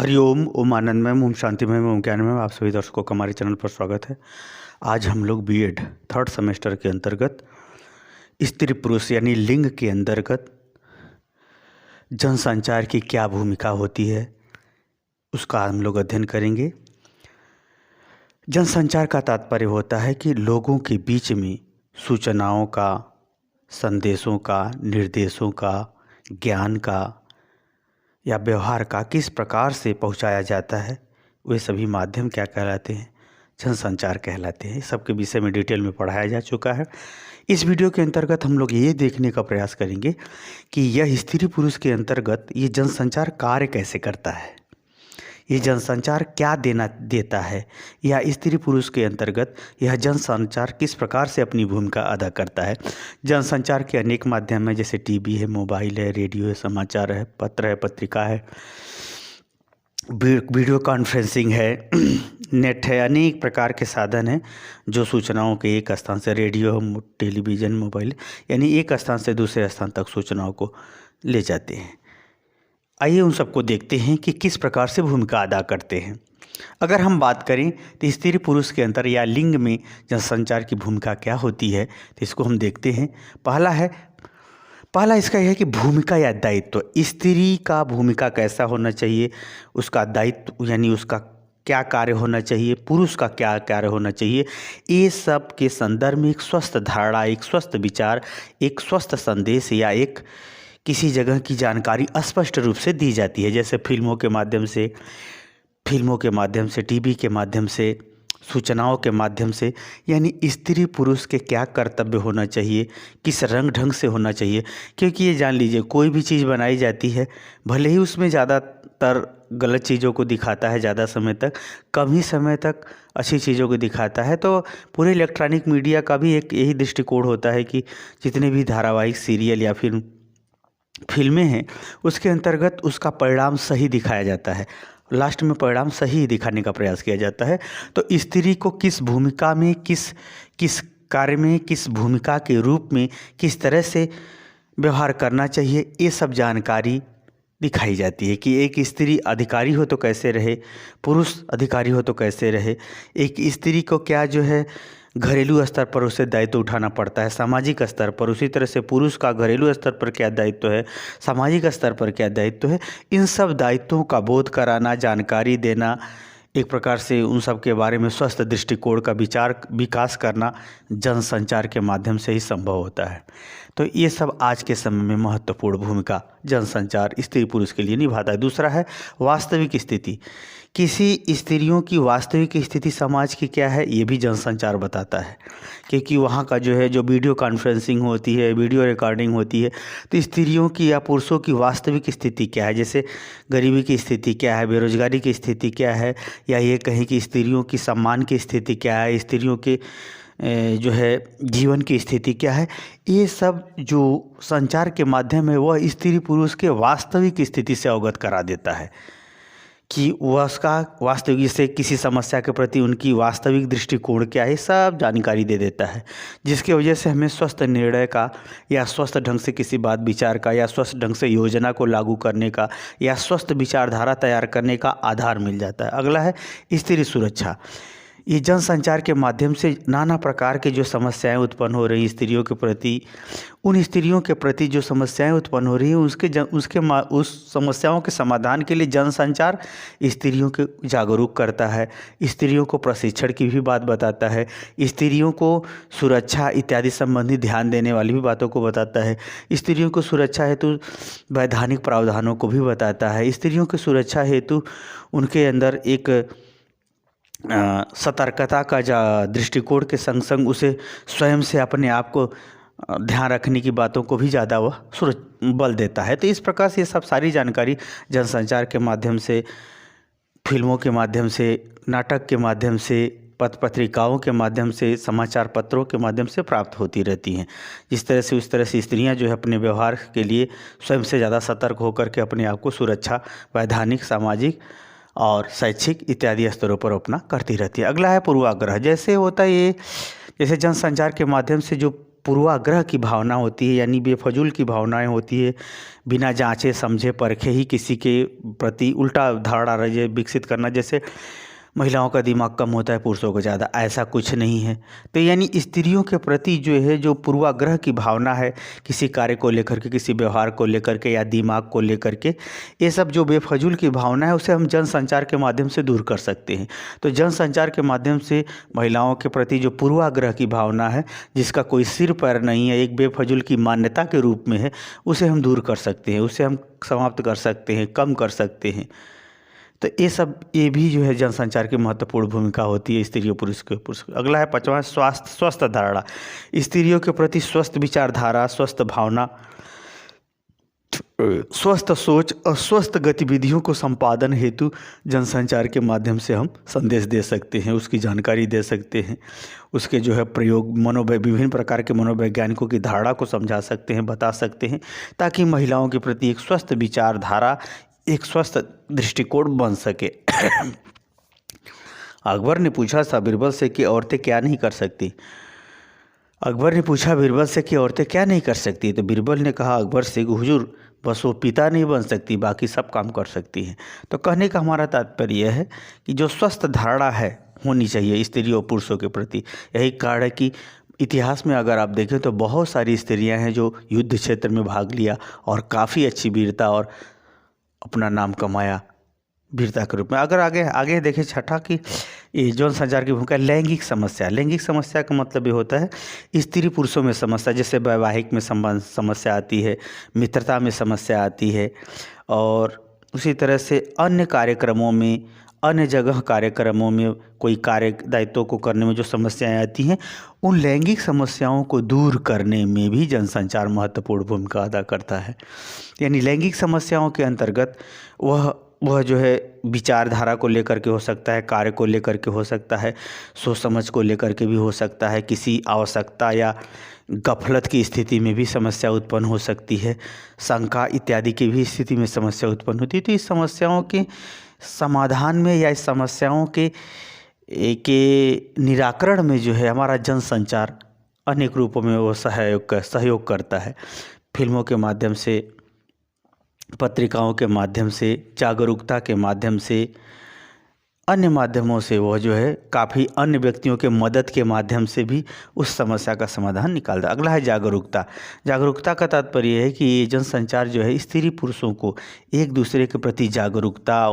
हरिओम, ओम आनंदमय, ओम शांतिमय, ओम ज्ञानमय। आप सभी दर्शकों का हमारे चैनल पर स्वागत है। आज हम लोग बीएड थर्ड सेमेस्टर के अंतर्गत स्त्री पुरुष यानी लिंग के अंतर्गत जनसंचार की क्या भूमिका होती है उसका हम लोग अध्ययन करेंगे। जनसंचार का तात्पर्य होता है कि लोगों के बीच में सूचनाओं का, संदेशों का, निर्देशों का, ज्ञान का या व्यवहार का किस प्रकार से पहुंचाया जाता है, वे सभी माध्यम क्या कहलाते हैं? जनसंचार कहलाते हैं। सबके विषय में डिटेल में पढ़ाया जा चुका है। इस वीडियो के अंतर्गत हम लोग ये देखने का प्रयास करेंगे कि यह स्त्री पुरुष के अंतर्गत ये जनसंचार कार्य कैसे करता है, ये जनसंचार क्या देता है, या स्त्री पुरुष के अंतर्गत यह जनसंचार किस प्रकार से अपनी भूमिका अदा करता है। जनसंचार के अनेक माध्यम हैं, जैसे टीवी है, मोबाइल है, रेडियो है, समाचार है, पत्र है, पत्रिका है, वीडियो कॉन्फ्रेंसिंग है, नेट है। अनेक प्रकार के साधन हैं जो सूचनाओं के एक स्थान से, रेडियो, टेलीविज़न, मोबाइल, यानी एक स्थान से दूसरे स्थान तक सूचनाओं को ले जाते हैं। आइए उन सबको देखते हैं कि किस प्रकार से भूमिका अदा करते हैं। अगर हम बात करें तो स्त्री पुरुष के अंतर या लिंग में जनसंचार की भूमिका क्या होती है, तो इसको हम देखते हैं। पहला इसका यह है कि भूमिका या दायित्व। स्त्री का भूमिका कैसा होना चाहिए, उसका दायित्व यानी उसका क्या कार्य होना चाहिए, पुरुष का क्या कार्य होना चाहिए, ये सब के संदर्भ में एक स्वस्थ धारणा, एक स्वस्थ विचार, एक स्वस्थ संदेश या एक किसी जगह की जानकारी स्पष्ट रूप से दी जाती है। जैसे फिल्मों के माध्यम से, टीवी के माध्यम से, सूचनाओं के माध्यम से, यानी स्त्री पुरुष के क्या कर्तव्य होना चाहिए, किस रंग ढंग से होना चाहिए। क्योंकि ये जान लीजिए, कोई भी चीज़ बनाई जाती है, भले ही उसमें ज़्यादातर गलत चीज़ों को दिखाता है ज़्यादा समय तक, कम ही समय तक अच्छी चीज़ों को दिखाता है। तो पूरे इलेक्ट्रॉनिक मीडिया का भी एक यही दृष्टिकोण होता है कि जितने भी धारावाहिक, सीरियल या फिर फिल्में हैं, उसके अंतर्गत उसका परिणाम सही दिखाया जाता है, लास्ट में परिणाम सही दिखाने का प्रयास किया जाता है। तो स्त्री को किस भूमिका में, किस कार्य में, किस भूमिका के रूप में किस तरह से व्यवहार करना चाहिए, ये सब जानकारी दिखाई जाती है। कि एक स्त्री अधिकारी हो तो कैसे रहे, पुरुष अधिकारी हो तो कैसे रहे, एक स्त्री को क्या जो है घरेलू स्तर पर उसे दायित्व उठाना पड़ता है, सामाजिक स्तर पर, उसी तरह से पुरुष का घरेलू स्तर पर क्या दायित्व है, सामाजिक स्तर पर क्या दायित्व है, इन सब दायित्वों का बोध कराना, जानकारी देना, एक प्रकार से उन सब के बारे में स्वस्थ दृष्टिकोण का विकास करना जनसंचार के माध्यम से ही संभव होता है। तो ये सब आज के समय में महत्वपूर्ण भूमिका जनसंचार स्त्री पुरुष के लिए निभाता है। दूसरा है वास्तविक स्थिति। किसी स्त्रियों की वास्तविक स्थिति समाज की क्या है, ये भी जनसंचार बताता है। क्योंकि वहाँ का जो है, जो वीडियो कॉन्फ्रेंसिंग होती है, वीडियो रिकॉर्डिंग होती है, तो स्त्रियों की या पुरुषों की वास्तविक स्थिति क्या है, जैसे गरीबी की स्थिति क्या है, बेरोजगारी की स्थिति क्या है, या ये कहें कि स्त्रियों की सम्मान की स्थिति क्या है, स्त्रियों के जो है जीवन की स्थिति क्या है, ये सब जो संचार के माध्यम है वह स्त्री पुरुष के वास्तविक स्थिति से अवगत करा देता है। कि वह उसका वास्तविक से किसी समस्या के प्रति उनकी वास्तविक दृष्टिकोण क्या है, सब जानकारी दे देता है। जिसकी वजह से हमें स्वस्थ निर्णय का, या स्वस्थ ढंग से किसी बात विचार का, या स्वस्थ ढंग से योजना को लागू करने का, या स्वस्थ विचारधारा तैयार करने का आधार मिल जाता है। अगला है स्त्री सुरक्षा। ये जनसंचार के माध्यम से नाना प्रकार के जो समस्याएं उत्पन्न हो रही स्त्रियों के प्रति, उन स्त्रियों के प्रति जो समस्याएं उत्पन्न हो रही हैं उस समस्याओं के समाधान के लिए जनसंचार स्त्रियों को जागरूक करता है, स्त्रियों को प्रशिक्षण की भी बात बताता है, स्त्रियों को सुरक्षा इत्यादि संबंधी ध्यान देने वाली भी बातों को बताता है, स्त्रियों को सुरक्षा हेतु वैधानिक प्रावधानों को भी बताता है, स्त्रियों की सुरक्षा हेतु उनके अंदर एक सतर्कता का दृष्टिकोण के संग संग उसे स्वयं से अपने आप को ध्यान रखने की बातों को भी ज़्यादा वह बल देता है। तो इस प्रकार से ये सब सारी जानकारी जनसंचार के माध्यम से, फिल्मों के माध्यम से, नाटक के माध्यम से, पत्र पत्रिकाओं के माध्यम से, समाचार पत्रों के माध्यम से प्राप्त होती रहती हैं। जिस तरह से उस तरह से स्त्रियां जो है अपने व्यवहार के लिए स्वयं से ज़्यादा सतर्क होकर के अपने आप को सुरक्षा वैधानिक, सामाजिक और शैक्षिक इत्यादि स्तरों पर अपना करती रहती है। अगला है पूर्वाग्रह। जैसे होता है ये, जैसे जनसंचार के माध्यम से जो पूर्वाग्रह की भावना होती है, यानी बेफजूल की भावनाएं होती है, बिना जांचे समझे परखे ही किसी के प्रति उल्टा धारणा रहे विकसित करना, जैसे महिलाओं का दिमाग कम होता है पुरुषों को ज़्यादा, ऐसा कुछ नहीं है। तो यानी स्त्रियों के प्रति जो है जो पूर्वाग्रह की भावना है किसी कार्य को लेकर के, किसी व्यवहार को लेकर के या दिमाग को लेकर के, ये सब जो बेफजूल की भावना है उसे हम जनसंचार के माध्यम से दूर कर सकते हैं। तो जनसंचार के माध्यम से महिलाओं के प्रति जो पूर्वाग्रह की भावना है जिसका कोई सिर पैर नहीं है, एक बेफजूल की मान्यता के रूप में है, उसे हम दूर कर सकते हैं, उसे हम समाप्त कर सकते हैं, कम कर सकते हैं। तो ये भी जो है जनसंचार की महत्वपूर्ण भूमिका होती है स्त्री और पुरुष के। अगला है 5वां, स्वस्थ धारणा। स्त्रियों के प्रति स्वस्थ विचारधारा, स्वस्थ भावना, स्वस्थ सोच और स्वस्थ गतिविधियों को संपादन हेतु जनसंचार के माध्यम से हम संदेश दे सकते हैं, उसकी जानकारी दे सकते हैं, उसके जो है प्रयोग विभिन्न प्रकार के मनोवैज्ञानिकों की धारणा को समझा सकते हैं, बता सकते हैं, ताकि महिलाओं के प्रति एक स्वस्थ विचारधारा, एक स्वस्थ दृष्टिकोण बन सके। अकबर ने पूछा था बीरबल से कि औरतें क्या नहीं कर सकती। अकबर ने पूछा बीरबल से कि औरतें क्या नहीं कर सकती, तो बीरबल ने कहा अकबर से कि हुजूर, बस वो पिता नहीं बन सकती, बाकी सब काम कर सकती हैं। तो कहने का हमारा तात्पर्य यह है कि जो स्वस्थ धारणा है होनी चाहिए स्त्रियों और पुरुषों के प्रति। यही कारण है कि इतिहास में अगर आप देखें तो बहुत सारी स्त्रियां हैं जो युद्ध क्षेत्र में भाग लिया और काफ़ी अच्छी वीरता और अपना नाम कमाया वीरता के रूप में। अगर आगे देखें छठा कि ये जौन संचार की भूमिका, लैंगिक समस्या। लैंगिक समस्या का मतलब ये होता है स्त्री पुरुषों में समस्या, जैसे वैवाहिक में संबंध समस्या आती है, मित्रता में समस्या आती है, और उसी तरह से अन्य कार्यक्रमों में, अन्य जगह कार्यक्रमों में कोई कार्य दायित्वों को करने में जो समस्याएं आती हैं, उन लैंगिक समस्याओं को दूर करने में भी जनसंचार महत्वपूर्ण भूमिका अदा करता है। यानी लैंगिक समस्याओं के अंतर्गत वह जो है विचारधारा को लेकर के हो सकता है, कार्य को लेकर के हो सकता है, सोच समझ को लेकर के भी हो सकता है, किसी आवश्यकता या गफलत की स्थिति में भी समस्या उत्पन्न हो सकती है, शंका इत्यादि की भी स्थिति में समस्या उत्पन्न होती है। तो इस समस्याओं के समाधान में या इस समस्याओं के निराकरण में जो है हमारा जनसंचार अनेक रूपों में वो सहयोग करता है। फिल्मों के माध्यम से, पत्रिकाओं के माध्यम से, जागरूकता के माध्यम से, अन्य माध्यमों से वो जो है काफ़ी अन्य व्यक्तियों के मदद के माध्यम से भी उस समस्या का समाधान निकालता है। अगला है जागरूकता। जागरूकता का तात्पर्य है कि ये जनसंचार जो है स्त्री पुरुषों को एक दूसरे के प्रति जागरूकता,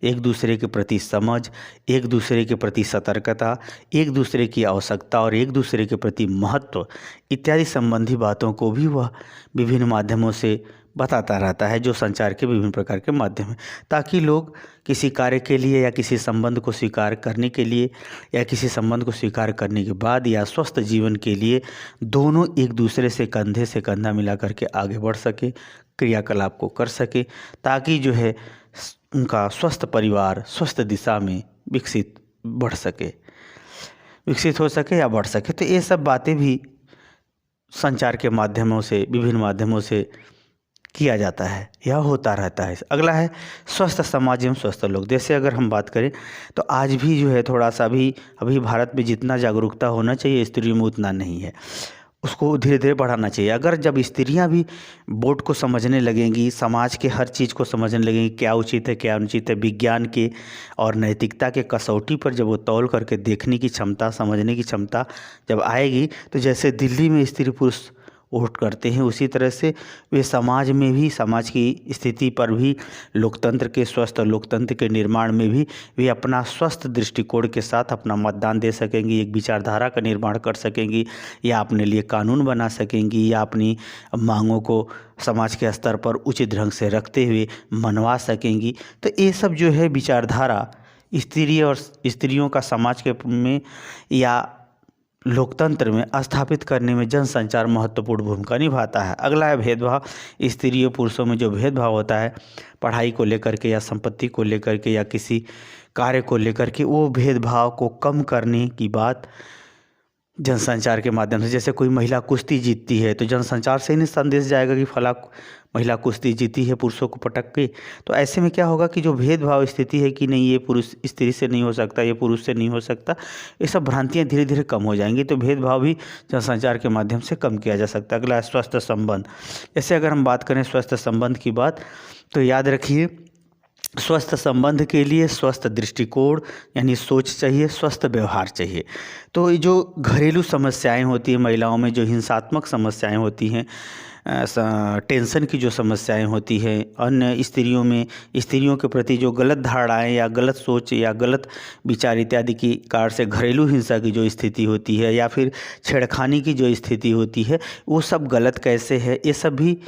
एक दूसरे के प्रति समझ, एक दूसरे के प्रति सतर्कता, एक दूसरे की आवश्यकता और एक दूसरे के प्रति महत्व इत्यादि संबंधी बातों को भी वह विभिन्न माध्यमों से बताता रहता है, जो संचार के विभिन्न प्रकार के माध्यम हैं, ताकि लोग किसी कार्य के लिए या किसी संबंध को स्वीकार करने के लिए या किसी संबंध को स्वीकार करने के बाद या स्वस्थ जीवन के लिए दोनों एक दूसरे से कंधे से कंधा मिला करके आगे बढ़ सके, क्रियाकलाप को कर सके, ताकि जो है उनका स्वस्थ परिवार स्वस्थ दिशा में विकसित हो सके या बढ़ सके। तो ये सब बातें भी संचार के माध्यमों से, विभिन्न माध्यमों से किया जाता है या होता रहता है। अगला है स्वस्थ समाज एवं स्वस्थ लोग। जैसे अगर हम बात करें तो आज भी जो है थोड़ा सा अभी भारत में जितना जागरूकता होना चाहिए स्त्रियों में उतना नहीं है, उसको धीरे धीरे बढ़ाना चाहिए। अगर जब स्त्रियां भी वोट को समझने लगेंगी, समाज के हर चीज़ को समझने लगेंगी, क्या उचित है क्या अनुचित है, विज्ञान के और नैतिकता के कसौटी पर जब वो तौल करके देखने की क्षमता, समझने की क्षमता जब आएगी, तो जैसे दिल्ली में स्त्री पुरुष वोट करते हैं उसी तरह से वे समाज में भी, समाज की स्थिति पर भी, लोकतंत्र के स्वस्थ लोकतंत्र के निर्माण में भी वे अपना स्वस्थ दृष्टिकोण के साथ अपना मतदान दे सकेंगी, एक विचारधारा का निर्माण कर सकेंगी, या अपने लिए कानून बना सकेंगी, या अपनी मांगों को समाज के स्तर पर उचित ढंग से रखते हुए मनवा सकेंगी। तो ये सब जो है विचारधारा स्त्रियों का समाज के में या लोकतंत्र में स्थापित करने में जनसंचार महत्वपूर्ण भूमिका निभाता है। अगला है भेदभाव। स्त्रियों पुरुषों में जो भेदभाव होता है पढ़ाई को लेकर के या संपत्ति को लेकर के या किसी कार्य को लेकर के, वो भेदभाव को कम करने की बात जनसंचार के माध्यम से। जैसे कोई महिला कुश्ती जीतती है तो जनसंचार से ही नहीं संदेश जाएगा कि फला महिला कुश्ती जीती है पुरुषों को पटक के। तो ऐसे में क्या होगा कि जो भेदभाव स्थिति है कि नहीं ये पुरुष स्त्री से नहीं हो सकता, ये पुरुष से नहीं हो सकता, ये सब भ्रांतियाँ धीरे धीरे कम हो जाएंगी। तो भेदभाव भी जनसंचार के माध्यम से कम किया जा सकता है। अगला है स्वस्थ संबंध। जैसे अगर हम बात करें स्वस्थ संबंध की बात, तो याद रखिए स्वस्थ संबंध के लिए स्वस्थ दृष्टिकोण यानी सोच चाहिए, स्वस्थ व्यवहार चाहिए। तो ये जो घरेलू समस्याएं होती हैं महिलाओं में, जो हिंसात्मक समस्याएं होती हैं, टेंशन की जो समस्याएं होती हैं, अन्य स्त्रियों में स्त्रियों के प्रति जो गलत धारणाएं या गलत सोच या गलत विचार इत्यादि की कारण से घरेलू हिंसा की जो स्थिति होती है या फिर छेड़खानी की जो स्थिति होती है, वो सब गलत कैसे है, ये सब भी,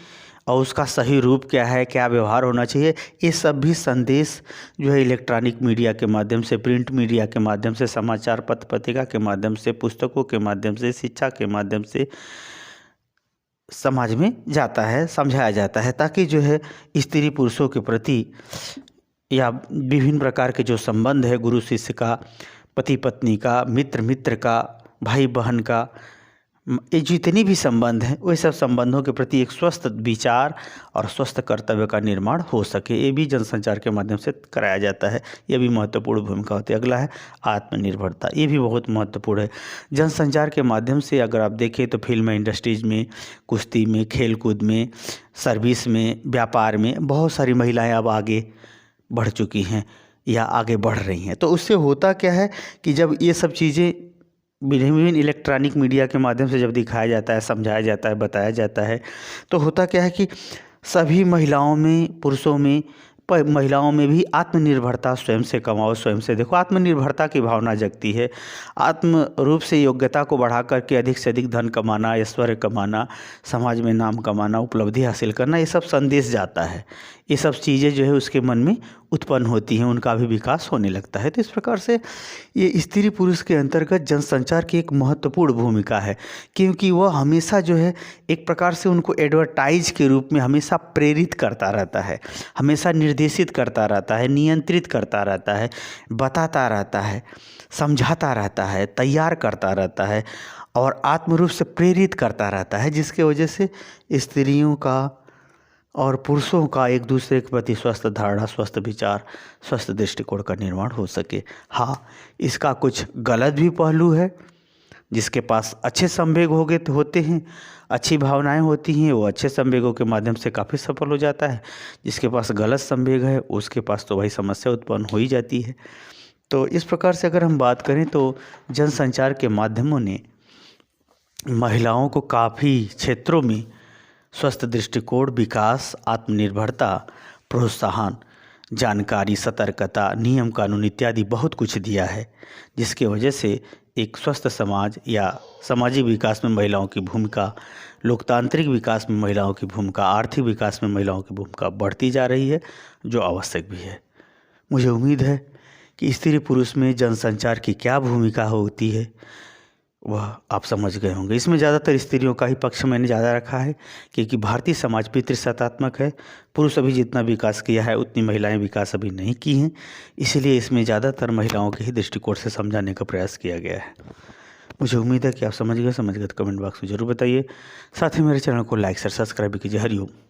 और उसका सही रूप क्या है, क्या व्यवहार होना चाहिए, ये सब भी संदेश जो है इलेक्ट्रॉनिक मीडिया के माध्यम से, प्रिंट मीडिया के माध्यम से, समाचार पत्र पत्रिका के माध्यम से, पुस्तकों के माध्यम से, शिक्षा के माध्यम से समाज में जाता है, समझाया जाता है, ताकि जो है स्त्री पुरुषों के प्रति या विभिन्न प्रकार के जो संबंध है, गुरु शिष्य का, पति पत्नी का, मित्र मित्र का, भाई बहन का, ये जितनी भी संबंध हैं वे सब संबंधों के प्रति एक स्वस्थ विचार और स्वस्थ कर्तव्य का निर्माण हो सके, ये भी जनसंचार के माध्यम से कराया जाता है। ये भी महत्वपूर्ण भूमिका होती है। अगला है आत्मनिर्भरता। ये भी बहुत महत्वपूर्ण है। जनसंचार के माध्यम से अगर आप देखें तो फिल्म इंडस्ट्रीज में, कुश्ती में, खेलकूद में, सर्विस में, व्यापार में बहुत सारी महिलाएँ अब आगे बढ़ चुकी हैं या आगे बढ़ रही हैं। तो उससे होता क्या है कि जब ये सब चीज़ें विभिन्न इलेक्ट्रॉनिक मीडिया के माध्यम से जब दिखाया जाता है, समझाया जाता है, बताया जाता है, तो होता क्या है कि सभी महिलाओं में, पुरुषों में, महिलाओं में भी आत्मनिर्भरता, स्वयं से कमाओ, स्वयं से देखो, आत्मनिर्भरता की भावना जगती है। आत्म रूप से योग्यता को बढ़ा करके अधिक से अधिक धन कमाना, ऐश्वर्य कमाना, समाज में नाम कमाना, उपलब्धि हासिल करना, ये सब संदेश जाता है। ये सब चीज़ें जो है उसके मन में उत्पन्न होती हैं, उनका भी विकास होने लगता है। तो इस प्रकार से ये स्त्री पुरुष के अंतर्गत जनसंचार की एक महत्वपूर्ण भूमिका है, क्योंकि वह हमेशा जो है एक प्रकार से उनको एडवर्टाइज के रूप में हमेशा प्रेरित करता रहता है, हमेशा निर्देशित करता रहता है, नियंत्रित करता रहता है, बताता रहता है, समझाता रहता है, तैयार करता रहता है और आत्म रूप से प्रेरित करता रहता है, जिसके वजह से स्त्रियों का और पुरुषों का एक दूसरे के प्रति स्वस्थ धारणा, स्वस्थ विचार, स्वस्थ दृष्टिकोण का निर्माण हो सके। हाँ, इसका कुछ गलत भी पहलू है। जिसके पास अच्छे संवेग होते हैं, अच्छी भावनाएं होती हैं, वो अच्छे संवेगों के माध्यम से काफ़ी सफल हो जाता है। जिसके पास गलत संवेग है उसके पास तो वही समस्या उत्पन्न हो ही जाती है। तो इस प्रकार से अगर हम बात करें तो जनसंचार के माध्यमों ने महिलाओं को काफ़ी क्षेत्रों में स्वस्थ दृष्टिकोण, विकास, आत्मनिर्भरता, प्रोत्साहन, जानकारी, सतर्कता, नियम कानून इत्यादि बहुत कुछ दिया है, जिसके वजह से एक स्वस्थ समाज या सामाजिक विकास में महिलाओं की भूमिका, लोकतांत्रिक विकास में महिलाओं की भूमिका, आर्थिक विकास में महिलाओं की भूमिका बढ़ती जा रही है, जो आवश्यक भी है। मुझे उम्मीद है कि स्त्री पुरुष में जनसंचार की क्या भूमिका होती है वह आप समझ गए होंगे। इसमें ज़्यादातर स्त्रियों का ही पक्ष मैंने ज़्यादा रखा है, क्योंकि भारतीय समाज पितृसत्तात्मक है। पुरुष अभी जितना विकास किया है उतनी महिलाएं विकास अभी नहीं की हैं, इसलिए इसमें ज़्यादातर महिलाओं के ही दृष्टिकोण से समझाने का प्रयास किया गया है। मुझे उम्मीद है कि आप समझ गए तो कमेंट बॉक्स में ज़रूर बताइए। साथ ही मेरे चैनल को लाइक शेयर सब्सक्राइब कीजिए। हरिओम।